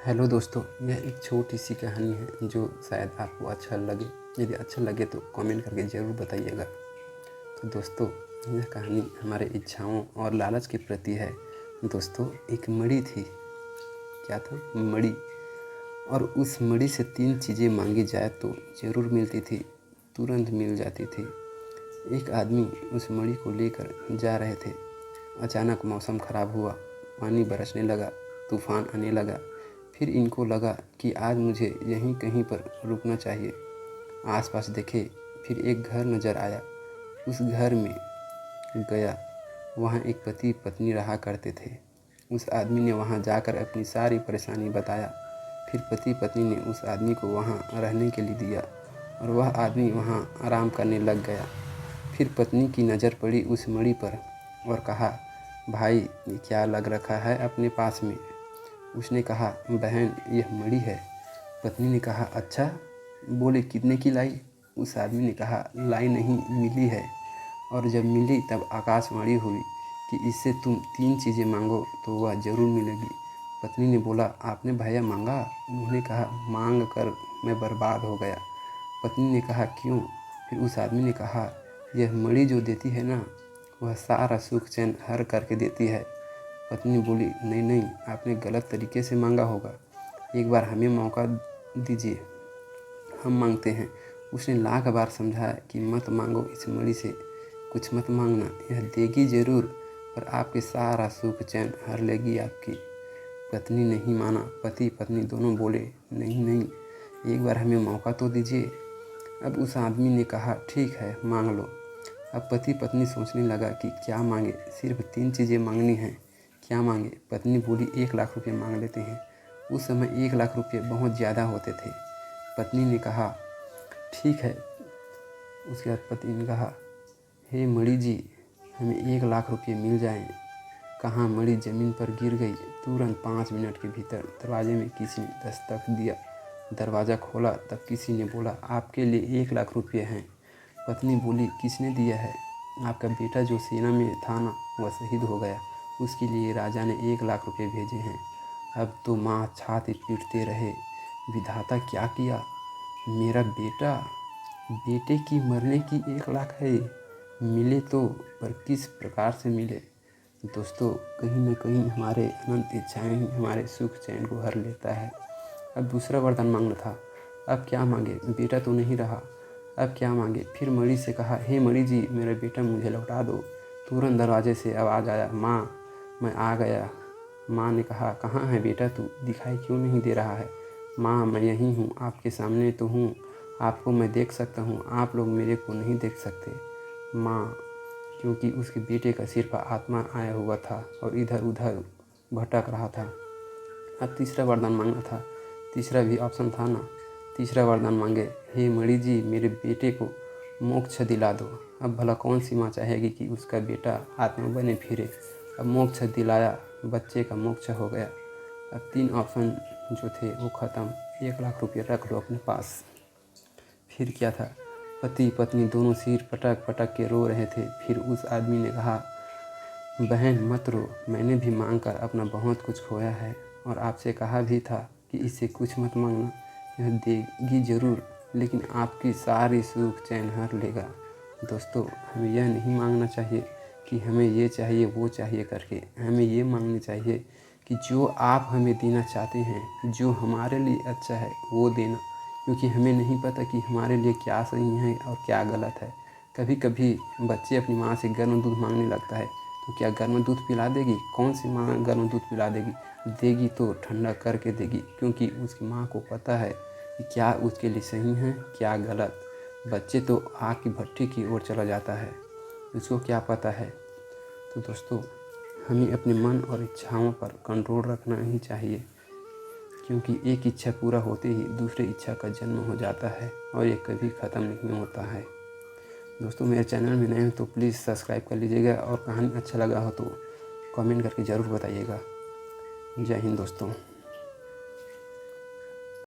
Hello दोस्तों, यह एक छोटी सी कहानी है जो शायद आपको अच्छा लगे। यदि अच्छा लगे तो कमेंट करके ज़रूर बताइएगा। तो दोस्तों, यह कहानी हमारे इच्छाओं और लालच के प्रति है। दोस्तों, एक मणि थी। क्या था? मणि। और उस मणि से 3 चीज़ें मांगी जाए तो ज़रूर मिलती थी, तुरंत मिल जाती थी। एक आदमी उस मणि को लेकर जा रहे थे। अचानक मौसम ख़राब हुआ, पानी बरसने लगा, तूफ़ान आने लगा। फिर इनको लगा कि आज मुझे यहीं कहीं पर रुकना चाहिए। आसपास देखे, फिर एक घर नज़र आया। उस घर में गया। वहाँ एक पति पत्नी रहा करते थे। उस आदमी ने वहाँ जाकर अपनी सारी परेशानी बताया। फिर पति पत्नी ने उस आदमी को वहाँ रहने के लिए दिया और वह आदमी वहाँ आराम करने लग गया। फिर पत्नी की नज़र पड़ी उस मणि पर और कहा, भाई, ये क्या लग रखा है अपने पास में? उसने कहा, बहन, यह मणि है। पत्नी ने कहा, अच्छा? बोले, कितने की लाई? उस आदमी ने कहा, लाई नहीं, मिली है। और जब मिली तब आकाशवाणी हुई कि इससे तुम 3 चीज़ें मांगो तो वह ज़रूर मिलेगी। पत्नी ने बोला, आपने भैया मांगा? उन्होंने कहा, मांग कर मैं बर्बाद हो गया। पत्नी ने कहा, क्यों? फिर उस आदमी ने कहा, यह मणि जो देती है ना, वह सारा सुख चैन हर करके देती है। पत्नी बोली, नहीं नहीं, आपने गलत तरीके से मांगा होगा। एक बार हमें मौका दीजिए, हम मांगते हैं। उसने लाख बार समझाया कि मत मांगो, इस मणि से कुछ मत मांगना, यह देगी ज़रूर, पर आपके सारा सुख चैन हर लेगी आपकी। पत्नी नहीं माना। पति पत्नी दोनों बोले, नहीं नहीं, एक बार हमें मौका तो दीजिए। अब उस आदमी ने कहा, ठीक है, मांग लो। अब पति पत्नी सोचने लगा कि क्या मांगे। सिर्फ 3 चीज़ें मांगनी हैं, क्या मांगे? पत्नी बोली, 1 लाख रुपये मांग लेते हैं। उस समय 1 लाख रुपये बहुत ज़्यादा होते थे। पत्नी ने कहा, ठीक है। उसके बाद पति ने कहा, हे मणि जी, हमें 1 लाख रुपये मिल जाएं। कहाँ मणि ज़मीन पर गिर गई। तुरंत 5 मिनट के भीतर दरवाजे में किसी ने दस्तक दिया। दरवाज़ा खोला तब किसी ने बोला, आपके लिए 1 लाख रुपये हैं। पत्नी बोली, किसने दिया है? आपका बेटा जो सेना में था ना, वह शहीद हो गया, उसके लिए राजा ने 1 लाख रुपये भेजे हैं। अब तो माँ छाती पीटते रहे, विधाता क्या किया? मेरा बेटा, बेटे की मरने की 1 लाख है। मिले तो, पर किस प्रकार से मिले? दोस्तों, कहीं न कहीं हमारे अनंत इच्छाएं ही हमारे सुख चैन को हर लेता है। अब दूसरा वरदान मांगना था। अब क्या मांगे? बेटा तो नहीं रहा, अब क्या मांगे? फिर मणि से कहा, हे मणि जी, मेरा बेटा मुझे लौटा दो। तुरंत दरवाजे से आवाज़ आया, माँ, मैं आ गया। माँ ने कहा, कहाँ है बेटा तू? दिखाई क्यों नहीं दे रहा है? माँ, मैं यहीं हूँ, आपके सामने तो हूँ, आपको मैं देख सकता हूँ, आप लोग मेरे को नहीं देख सकते। माँ, क्योंकि उसके बेटे का सिर पर आत्मा आया हुआ था और इधर उधर भटक रहा था। अब तीसरा वरदान मांगना था। तीसरा भी ऑप्शन था ना। तीसरा वरदान मांगे, हे मणि जी, मेरे बेटे को मोक्ष दिला दो। अब भला कौन सी माँ चाहेगी कि उसका बेटा आत्मा बने फिरे? अब मोक्ष दिलाया, बच्चे का मोक्ष हो गया। अब 3 ऑप्शन जो थे वो ख़त्म। 1 लाख रुपये रख लो अपने पास। फिर क्या था? पति पत्नी दोनों सिर पटक पटक के रो रहे थे। फिर उस आदमी ने कहा, बहन मत रो, मैंने भी मांग कर अपना बहुत कुछ खोया है और आपसे कहा भी था कि इससे कुछ मत मांगना, यह देगी ज़रूर, लेकिन आपकी सारी सुख चैन हर लेगा। दोस्तों, हमें यह नहीं मांगना चाहिए कि हमें ये चाहिए वो चाहिए करके। हमें ये मांगनी चाहिए कि जो आप हमें देना चाहते हैं, जो हमारे लिए अच्छा है वो देना, क्योंकि हमें नहीं पता कि हमारे लिए क्या सही है और क्या गलत है। कभी कभी बच्चे अपनी माँ से गर्म दूध मांगने लगता है, तो क्या गर्म दूध पिला देगी? कौन सी माँ गर्म दूध पिला देगी? देगी तो ठंडा करके देगी, क्योंकि उसकी माँ को पता है कि क्या उसके लिए सही है क्या गलत। बच्चे तो आग की भट्ठी की ओर चला जाता है, उसको क्या पता है। तो दोस्तों, हमें अपने मन और इच्छाओं पर कंट्रोल रखना ही चाहिए, क्योंकि एक इच्छा पूरा होते ही दूसरी इच्छा का जन्म हो जाता है और ये कभी ख़त्म नहीं होता है। दोस्तों, मेरे चैनल में नए हैं तो प्लीज़ सब्सक्राइब कर लीजिएगा और कहानी अच्छा लगा हो तो कमेंट करके ज़रूर बताइएगा। जय हिंद दोस्तों।